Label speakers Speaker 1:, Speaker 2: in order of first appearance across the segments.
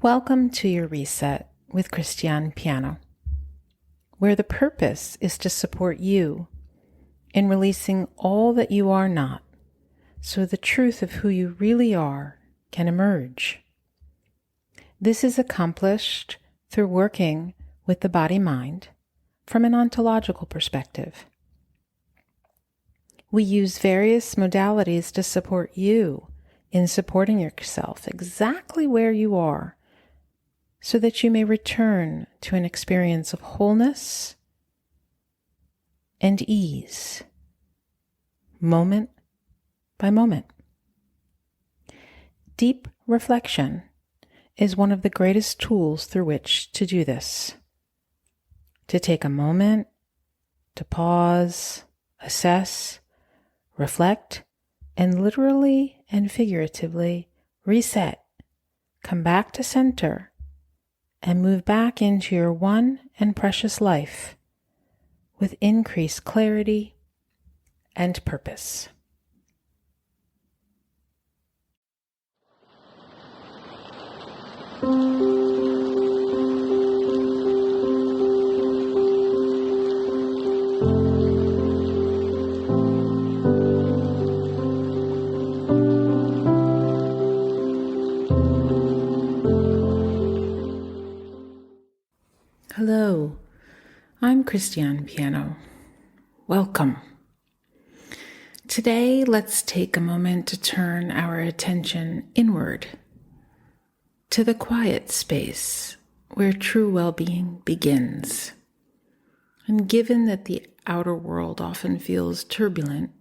Speaker 1: Welcome to your reset with Christiane Piano, where the purpose is to support you in releasing all that you are not, so the truth of who you really are can emerge. This is accomplished through working with the BodyMind from an ontological perspective. We use various modalities to support you in supporting yourself exactly where you are, so that you may return to an experience of wholeness and ease, moment by moment. Deep reflection is one of the greatest tools through which to do this. To take a moment, to pause, assess, reflect, and literally and figuratively reset, come back to center, and move back into your one and precious life with increased clarity and purpose. Hello, I'm Christiane Piano. Welcome. Today, let's take a moment to turn our attention inward to the quiet space where true well-being begins. And given that the outer world often feels turbulent,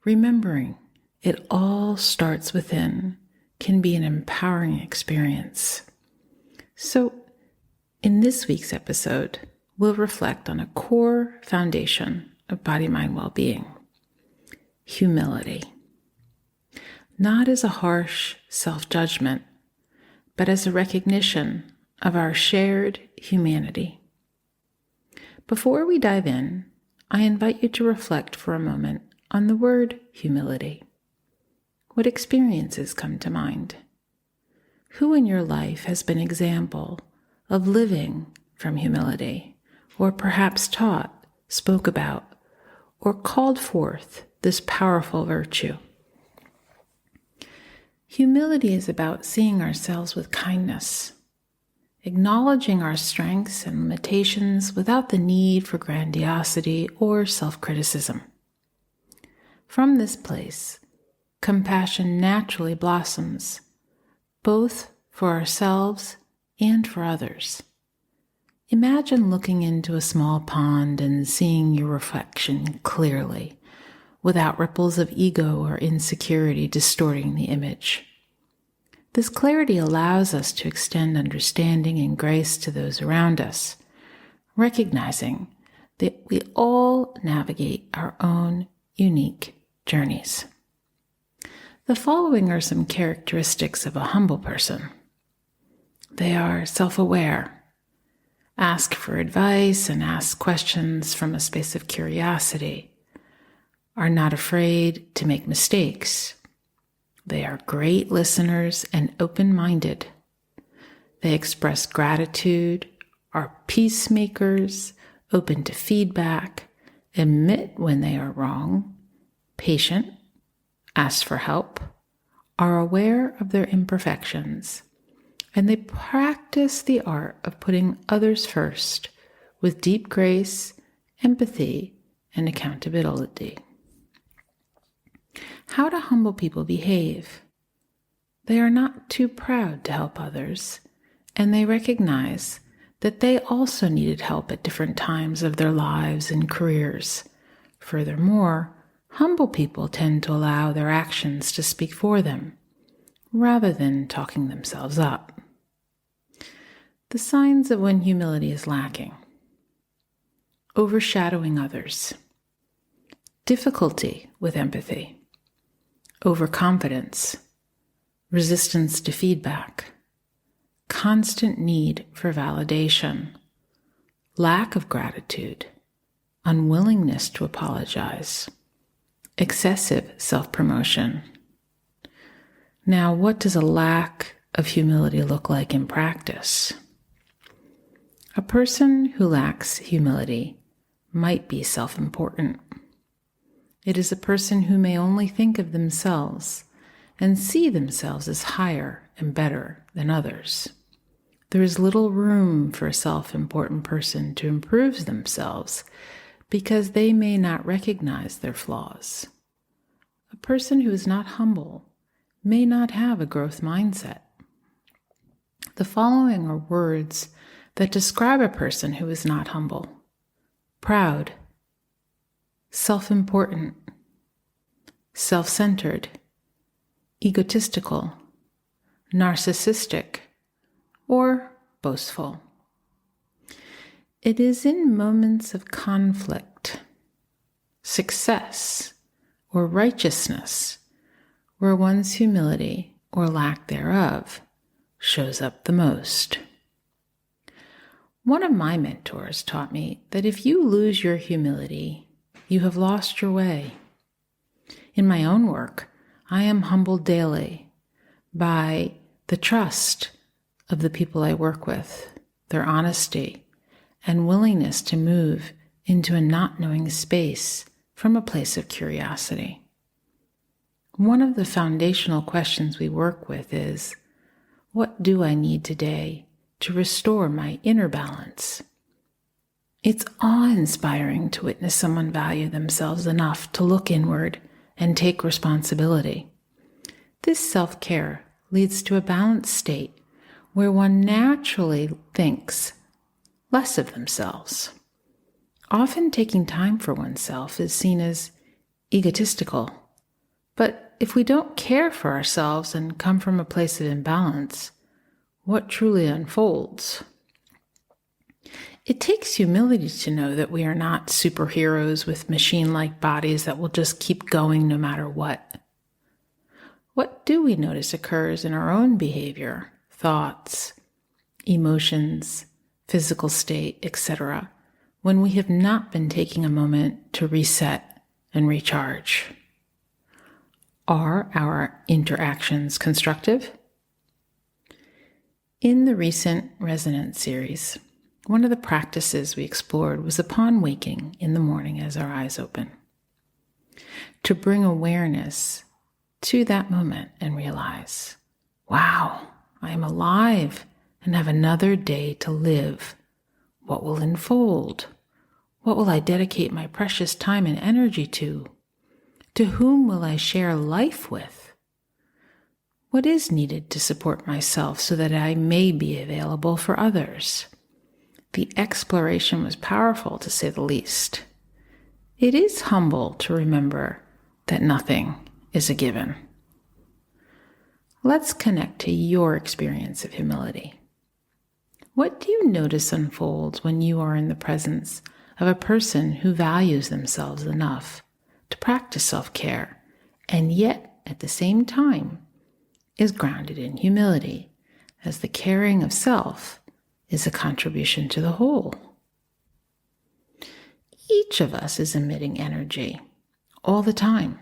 Speaker 1: remembering it all starts within can be an empowering experience. So, in this week's episode, we'll reflect on a core foundation of body-mind well-being: humility. Not as a harsh self-judgment, but as a recognition of our shared humanity. Before we dive in, I invite you to reflect for a moment on the word humility. What experiences come to mind? Who in your life has been an example of living from humility, or perhaps taught, spoke about, or called forth this powerful virtue? Humility is about seeing ourselves with kindness, acknowledging our strengths and limitations without the need for grandiosity or self-criticism. From this place, compassion naturally blossoms, both for ourselves and for others. Imagine looking into a small pond and seeing your reflection clearly, without ripples of ego or insecurity distorting the image. This clarity allows us to extend understanding and grace to those around us, recognizing that we all navigate our own unique journeys. The following are some characteristics of a humble person. They are self-aware, ask for advice and ask questions from a space of curiosity, are not afraid to make mistakes. They are great listeners and open-minded. They express gratitude, are peacemakers, open to feedback, admit when they are wrong, patient, ask for help, are aware of their imperfections, and they practice the art of putting others first with deep grace, empathy, and accountability. How do humble people behave? They are not too proud to help others, and they recognize that they also needed help at different times of their lives and careers. Furthermore, humble people tend to allow their actions to speak for them, rather than talking themselves up. The signs of when humility is lacking: overshadowing others, difficulty with empathy, overconfidence, resistance to feedback, constant need for validation, lack of gratitude, unwillingness to apologize, excessive self-promotion. Now, what does a lack of humility look like in practice? A person who lacks humility might be self-important. It is a person who may only think of themselves and see themselves as higher and better than others. There is little room for a self-important person to improve themselves because they may not recognize their flaws. A person who is not humble may not have a growth mindset. The following are words that describe a person who is not humble: proud, self-important, self-centered, egotistical, narcissistic, or boastful. It is in moments of conflict, success, or righteousness where one's humility, or lack thereof, shows up the most. One of my mentors taught me that if you lose your humility, you have lost your way. In my own work, I am humbled daily by the trust of the people I work with, their honesty, and willingness to move into a not knowing space from a place of curiosity. One of the foundational questions we work with is, what do I need today to restore my inner balance? It's awe-inspiring to witness someone value themselves enough to look inward and take responsibility. This self-care leads to a balanced state where one naturally thinks less of themselves. Often taking time for oneself is seen as egotistical, but if we don't care for ourselves and come from a place of imbalance, what truly unfolds? It takes humility to know that we are not superheroes with machine-like bodies that will just keep going no matter what. What do we notice occurs in our own behavior, thoughts, emotions, physical state, etc., when we have not been taking a moment to reset and recharge? Are our interactions constructive? In the recent Resonance series, one of the practices we explored was upon waking in the morning as our eyes open, to bring awareness to that moment and realize, wow, I am alive and have another day to live. What will unfold? What will I dedicate my precious time and energy to? To whom will I share life with? What is needed to support myself so that I may be available for others? The exploration was powerful, to say the least. It is humble to remember that nothing is a given. Let's connect to your experience of humility. What do you notice unfolds when you are in the presence of a person who values themselves enough to practice self-care, and yet at the same time is grounded in humility, as the caring of self is a contribution to the whole? Each of us is emitting energy all the time,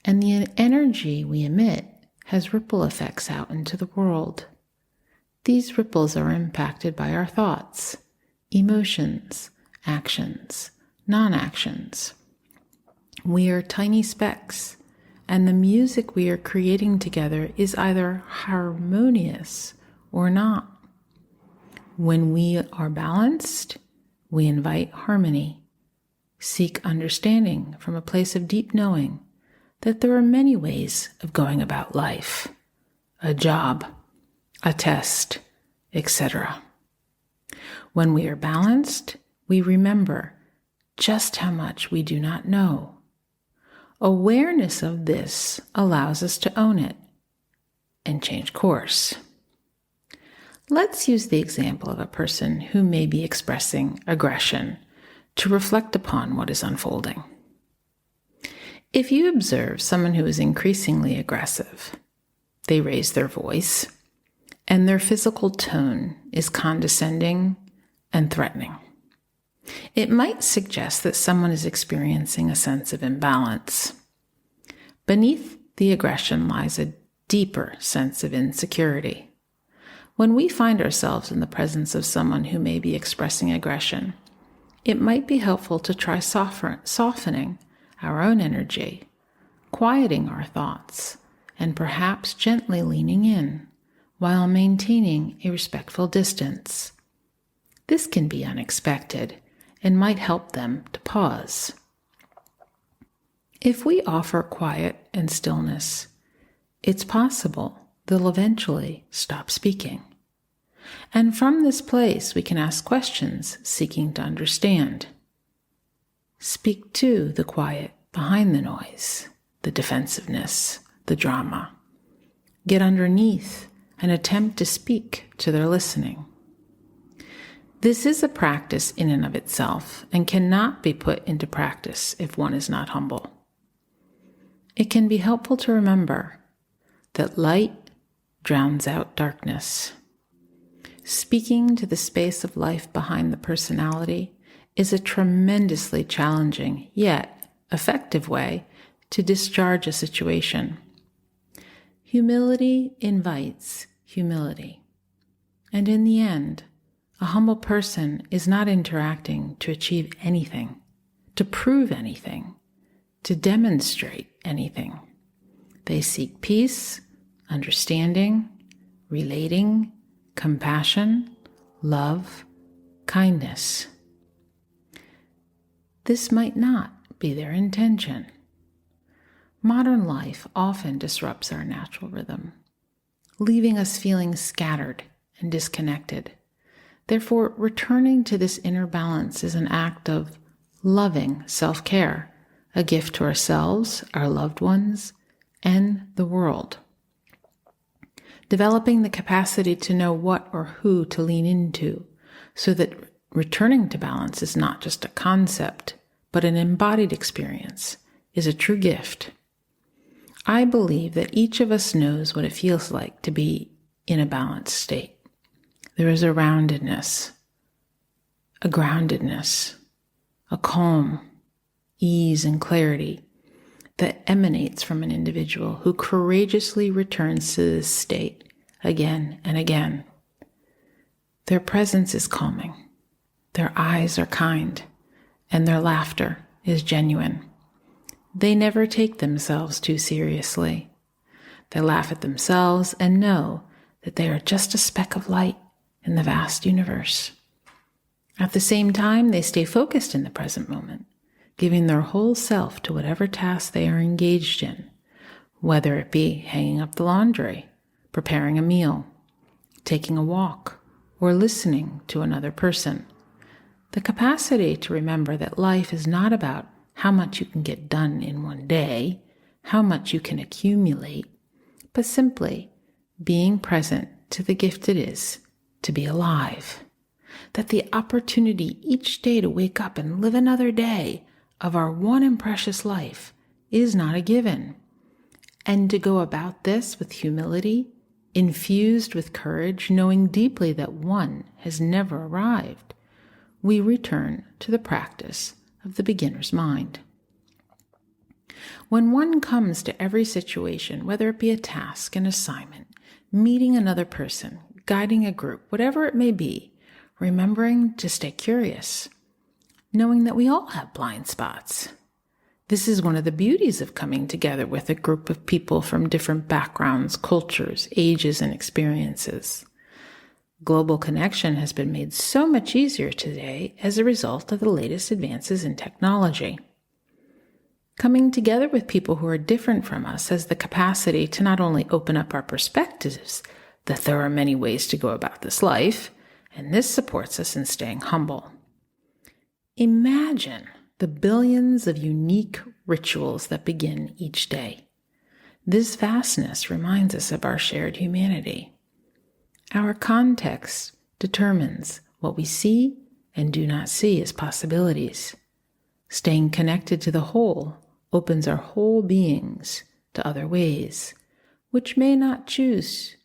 Speaker 1: and the energy we emit has ripple effects out into the world. These ripples are impacted by our thoughts, emotions, actions, non-actions. We are tiny specks, and the music we are creating together is either harmonious or not. When we are balanced, we invite harmony, seek understanding from a place of deep knowing that there are many ways of going about life, a job, a test, etc. When we are balanced, we remember just how much we do not know. Awareness of this allows us to own it and change course. Let's use the example of a person who may be expressing aggression to reflect upon what is unfolding. If you observe someone who is increasingly aggressive, they raise their voice, and their physical tone is condescending and threatening. It might suggest that someone is experiencing a sense of imbalance. Beneath the aggression lies a deeper sense of insecurity. When we find ourselves in the presence of someone who may be expressing aggression, it might be helpful to try softening our own energy, quieting our thoughts, and perhaps gently leaning in while maintaining a respectful distance. This can be unexpected and might help them to pause. If we offer quiet and stillness, it's possible they'll eventually stop speaking. And from this place, we can ask questions seeking to understand. Speak to the quiet behind the noise, the defensiveness, the drama. Get underneath and attempt to speak to their listening. This is a practice in and of itself and cannot be put into practice if one is not humble. It can be helpful to remember that light drowns out darkness. Speaking to the space of life behind the personality is a tremendously challenging, yet effective way to discharge a situation. Humility invites humility. And in the end, a humble person is not interacting to achieve anything, to prove anything, to demonstrate anything. They seek peace, understanding, relating, compassion, love, kindness. This might not be their intention. Modern life often disrupts our natural rhythm, leaving us feeling scattered and disconnected. Therefore, returning to this inner balance is an act of loving self-care, a gift to ourselves, our loved ones, and the world. Developing the capacity to know what or who to lean into, so that returning to balance is not just a concept, but an embodied experience, is a true gift. I believe that each of us knows what it feels like to be in a balanced state. There is a roundedness, a groundedness, a calm, ease, and clarity that emanates from an individual who courageously returns to this state again and again. Their presence is calming, their eyes are kind, and their laughter is genuine. They never take themselves too seriously. They laugh at themselves and know that they are just a speck of light in the vast universe. At the same time, they stay focused in the present moment, giving their whole self to whatever task they are engaged in, whether it be hanging up the laundry, preparing a meal, taking a walk, or listening to another person. The capacity to remember that life is not about how much you can get done in one day, how much you can accumulate, but simply being present to the gift it is to be alive. That the opportunity each day to wake up and live another day of our one and precious life is not a given. And to go about this with humility, infused with courage, knowing deeply that one has never arrived, we return to the practice of the beginner's mind. When one comes to every situation, whether it be a task, an assignment, meeting another person, guiding a group, whatever it may be, remembering to stay curious, knowing that we all have blind spots. This is one of the beauties of coming together with a group of people from different backgrounds, cultures, ages, and experiences. Global connection has been made so much easier today as a result of the latest advances in technology. Coming together with people who are different from us has the capacity to not only open up our perspectives, that there are many ways to go about this life, and this supports us in staying humble. Imagine the billions of unique rituals that begin each day. This vastness reminds us of our shared humanity. Our context determines what we see and do not see as possibilities. Staying connected to the whole opens our whole beings to other ways, which we may not choose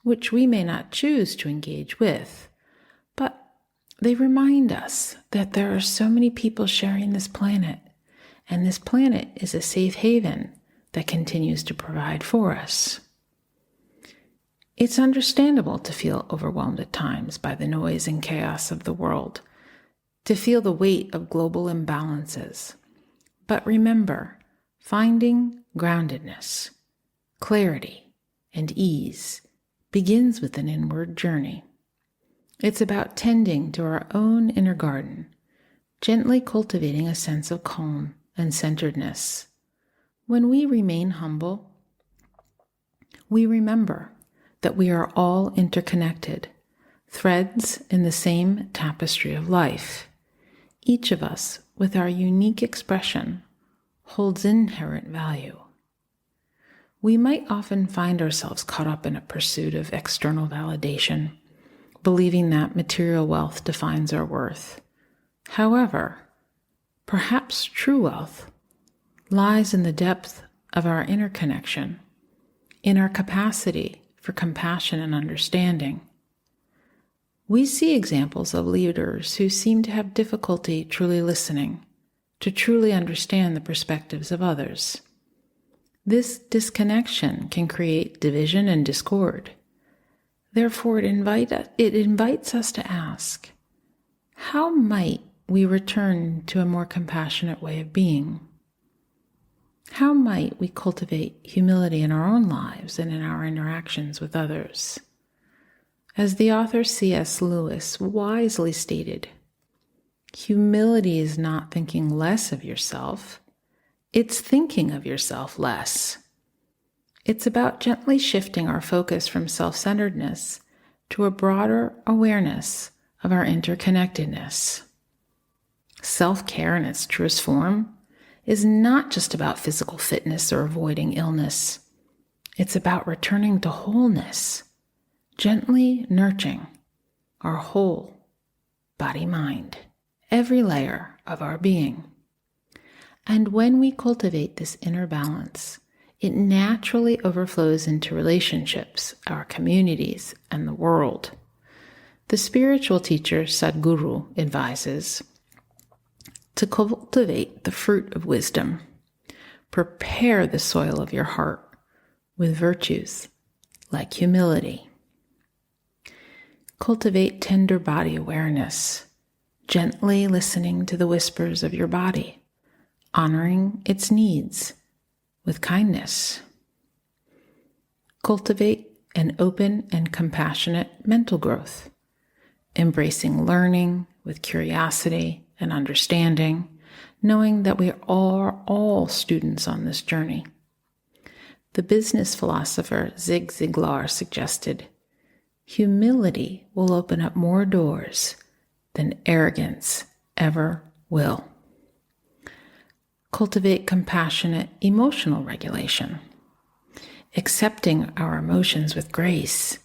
Speaker 1: to engage with, but they remind us that there are so many people sharing this planet, and this planet is a safe haven that continues to provide for us. It's understandable to feel overwhelmed at times by the noise and chaos of the world, to feel the weight of global imbalances. But remember, finding groundedness, clarity, and ease begins with an inward journey. It's about tending to our own inner garden, gently cultivating a sense of calm and centeredness. When we remain humble, we remember that we are all interconnected, threads in the same tapestry of life. Each of us, with our unique expression, holds inherent value. We might often find ourselves caught up in a pursuit of external validation, believing that material wealth defines our worth. However, perhaps true wealth lies in the depth of our inner connection, in our capacity for compassion and understanding. We see examples of leaders who seem to have difficulty truly listening, to truly understand the perspectives of others. This disconnection can create division and discord. Therefore, it invites us to ask, how might we return to a more compassionate way of being? How might we cultivate humility in our own lives and in our interactions with others? As the author C.S. Lewis wisely stated, humility is not thinking less of yourself, it's thinking of yourself less. It's about gently shifting our focus from self-centeredness to a broader awareness of our interconnectedness. Self-care in its truest form is not just about physical fitness or avoiding illness. It's about returning to wholeness, gently nurturing our whole body-mind, every layer of our being. And when we cultivate this inner balance, it naturally overflows into relationships, our communities, and the world. The spiritual teacher Sadhguru advises to cultivate the fruit of wisdom. Prepare the soil of your heart with virtues like humility. Cultivate tender body awareness, gently listening to the whispers of your body, honoring its needs with kindness. Cultivate an open and compassionate mental growth, embracing learning with curiosity and understanding, knowing that we are all students on this journey. The business philosopher Zig Ziglar suggested, humility will open up more doors than arrogance ever will. Cultivate compassionate emotional regulation, accepting our emotions with grace,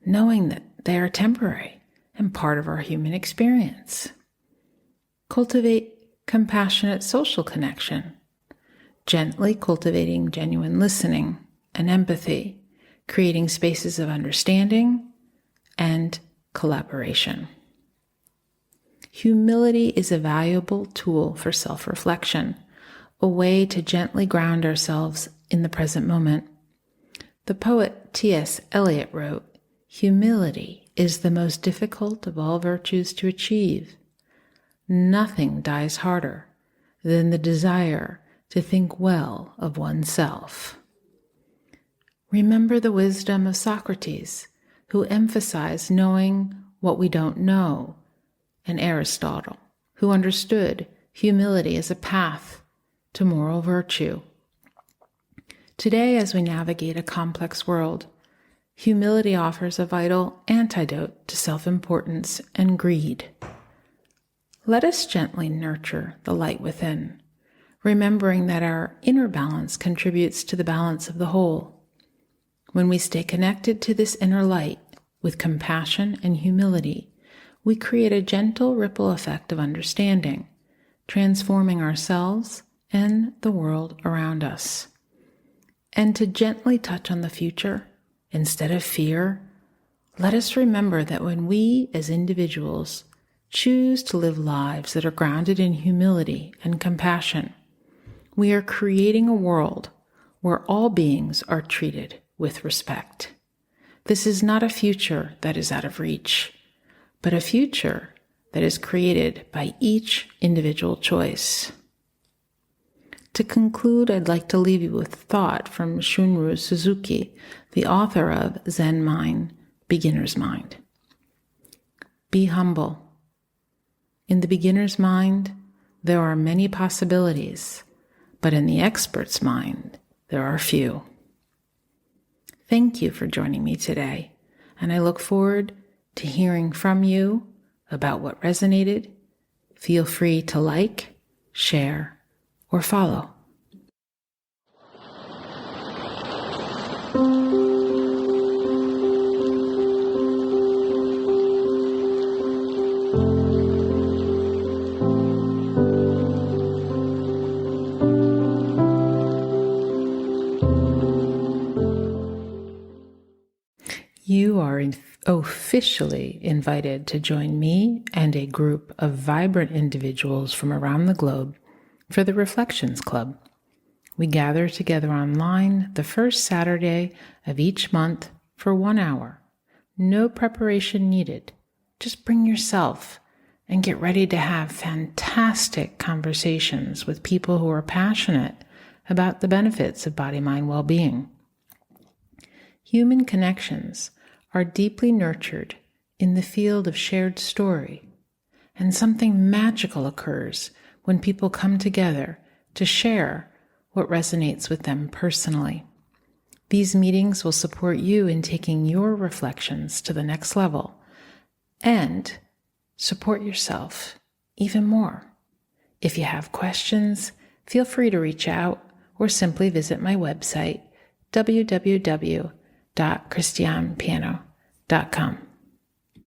Speaker 1: knowing that they are temporary and part of our human experience. Cultivate compassionate social connection, gently cultivating genuine listening and empathy, creating spaces of understanding and collaboration. Humility is a valuable tool for self-reflection, a way to gently ground ourselves in the present moment. The poet T.S. Eliot wrote, "Humility is the most difficult of all virtues to achieve. Nothing dies harder than the desire to think well of oneself." Remember the wisdom of Socrates, who emphasized knowing what we don't know, and Aristotle, who understood humility as a path to moral virtue. Today, as we navigate a complex world, humility offers a vital antidote to self-importance and greed. Let us gently nurture the light within, remembering that our inner balance contributes to the balance of the whole. When we stay connected to this inner light with compassion and humility, we create a gentle ripple effect of understanding, transforming ourselves and the world around us. And to gently touch on the future, instead of fear, let us remember that when we as individuals choose to live lives that are grounded in humility and compassion, we are creating a world where all beings are treated with respect. This is not a future that is out of reach, but a future that is created by each individual choice. To conclude, I'd like to leave you with thought from Shunryu Suzuki, the author of Zen Mind, Beginner's Mind. Be humble. In the beginner's mind, there are many possibilities, but in the expert's mind, there are few. Thank you for joining me today, and I look forward to hearing from you about what resonated. Feel free to like, share, or follow. You are officially invited to join me and a group of vibrant individuals from around the globe for the Reflections Club. We gather together online the first Saturday of each month for 1 hour. No preparation needed. Just bring yourself and get ready to have fantastic conversations with people who are passionate about the benefits of body-mind well-being. Human connections are deeply nurtured in the field of shared story, and something magical occurs when people come together to share what resonates with them personally. These meetings will support you in taking your reflections to the next level and support yourself even more. If you have questions, feel free to reach out or simply visit my website, www.christianepiano.com.